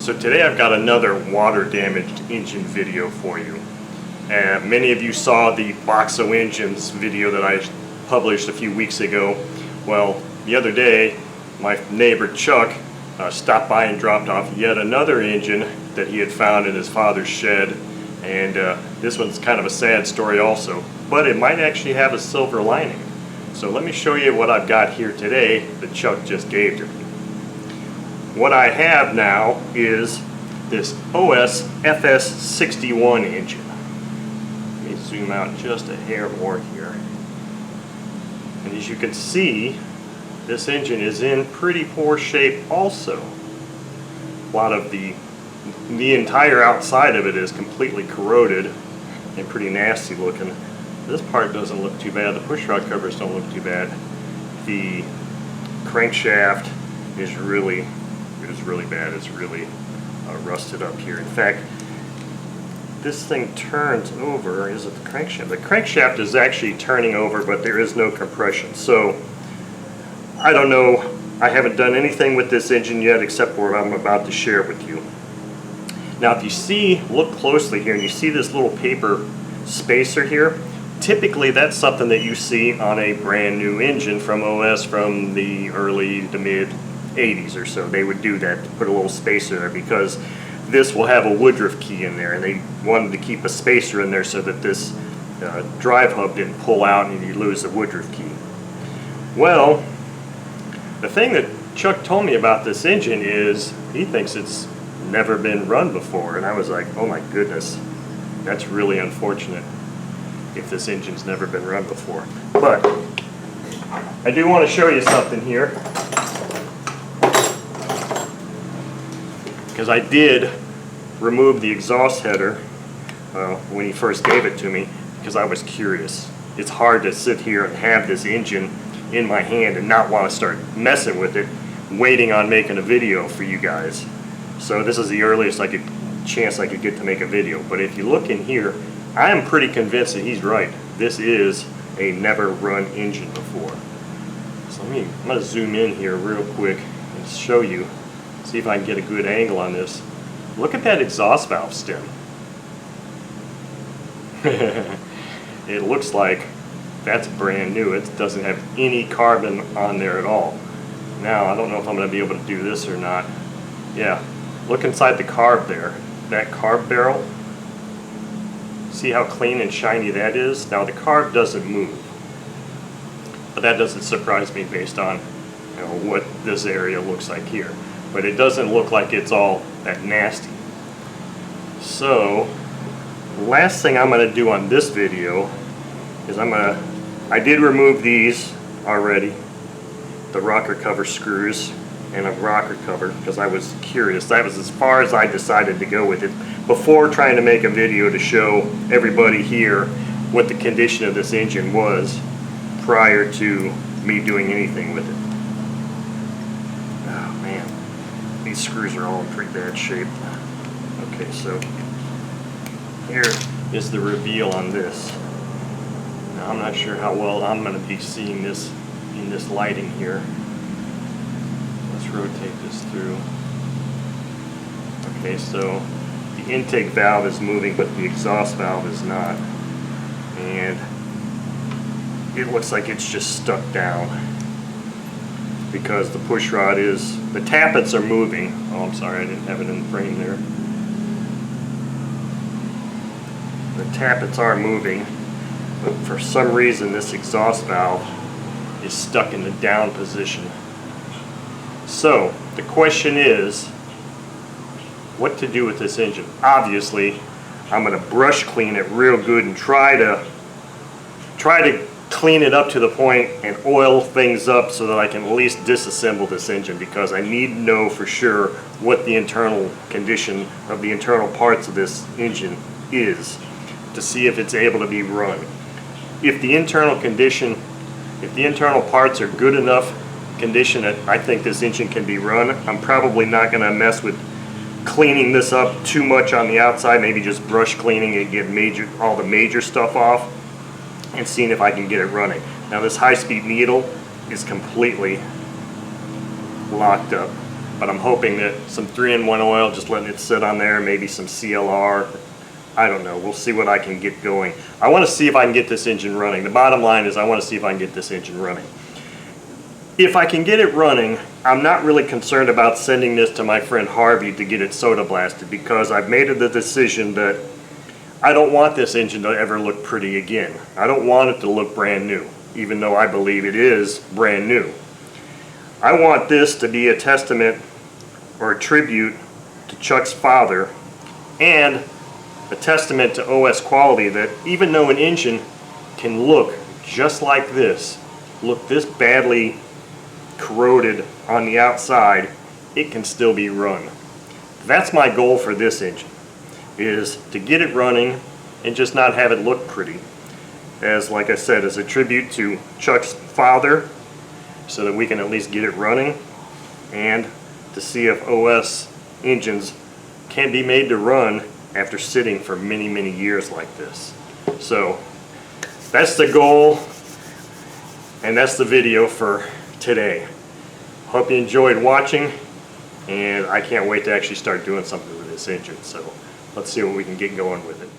So today I've got another water damaged engine video for you. Many of you saw the Boxo Engines video that I published a few weeks ago. Well, the other day my neighbor Chuck stopped by and dropped off yet another engine that he had found in his father's shed, and this one's kind of a sad story also, but it might actually have a silver lining. So let me show you what I've got here today that Chuck just gave to me. What I have now is this OS FS61 engine. Let me zoom out just a hair more here. And as you can see, this engine is in pretty poor shape also. A lot of the entire outside of it is completely corroded and pretty nasty looking. This part doesn't look too bad. The pushrod covers don't look too bad. The crankshaft is really bad. It's really rusted up here. In fact, this thing turns over. Is it the crankshaft? The crankshaft is actually turning over, but there is no compression. So I don't know. I haven't done anything with this engine yet except what I'm about to share with you. Now if you see, look closely here, and you see this little paper spacer here, typically that's something that you see on a brand new engine from OS from the early to mid 80s or so. They would do that, to put a little spacer there, because this will have a Woodruff key in there, and they wanted to keep a spacer in there so that this drive hub didn't pull out and you lose the Woodruff key. Well, the thing that Chuck told me about this engine is he thinks it's never been run before, and I was like, oh my goodness, that's really unfortunate if this engine's never been run before. But I do want to show you something here, because I did remove the exhaust header when he first gave it to me, because I was curious. It's hard to sit here and have this engine in my hand and not want to start messing with it, waiting on making a video for you guys. So this is the earliest chance I could get to make a video. But if you look in here, I am pretty convinced that he's right. This is a never run engine before. So I'm going to zoom in here real quick and show you. See if I can get a good angle on this. Look at that exhaust valve stem. It looks like that's brand new. It doesn't have any carbon on there at all. Now, I don't know if I'm going to be able to do this or not. Yeah, look inside the carb there. That carb barrel. See how clean and shiny that is? Now the carb doesn't move. But that doesn't surprise me based on what this area looks like here. But it doesn't look like it's all that nasty. So, the last thing I'm going to do on this video is I did remove these already, the rocker cover screws and a rocker cover, because I was curious. That was as far as I decided to go with it before trying to make a video to show everybody here what the condition of this engine was prior to me doing anything with it. Oh man. These screws are all in pretty bad shape. Okay, so here is the reveal on this. Now I'm not sure how well I'm going to be seeing this in this lighting here. Let's rotate this through. Okay, so the intake valve is moving, but the exhaust valve is not. And it looks like it's just stuck down, because the push rod is, the tappets are moving. Oh, I'm sorry, I didn't have it in frame there. The tappets are moving, but for some reason this exhaust valve is stuck in the down position. So, the question is, what to do with this engine? Obviously, I'm going to brush clean it real good and try to clean it up to the point and oil things up so that I can at least disassemble this engine, because I need to know for sure what the internal condition of the internal parts of this engine is, to see if it's able to be run. If the internal parts are good enough condition that I think this engine can be run, I'm probably not going to mess with cleaning this up too much on the outside. Maybe just brush cleaning and get all the major stuff off, and seeing if I can get it running. Now this high-speed needle is completely locked up. but I'm hoping that some 3-in-1 oil, just letting it sit on there, maybe some CLR, I don't know, we'll see what I can get going. I want to see if I can get this engine running. The bottom line is I want to see if I can get this engine running. If I can get it running, I'm not really concerned about sending this to my friend Harvey to get it soda blasted, because I've made the decision that I don't want this engine to ever look pretty again. I don't want it to look brand new, even though I believe it is brand new. I want this to be a testament or a tribute to Chuck's father, and a testament to OS quality, that even though an engine can look just like this, look this badly corroded on the outside, it can still be run. That's my goal for this engine, is to get it running and just not have it look pretty. As, like I said, as a tribute to Chuck's father, so that we can at least get it running, and to see if OS engines can be made to run after sitting for many, many years like this. So that's the goal, and that's the video for today. Hope you enjoyed watching, and I can't wait to actually start doing something with this engine. So let's see what we can get going with it.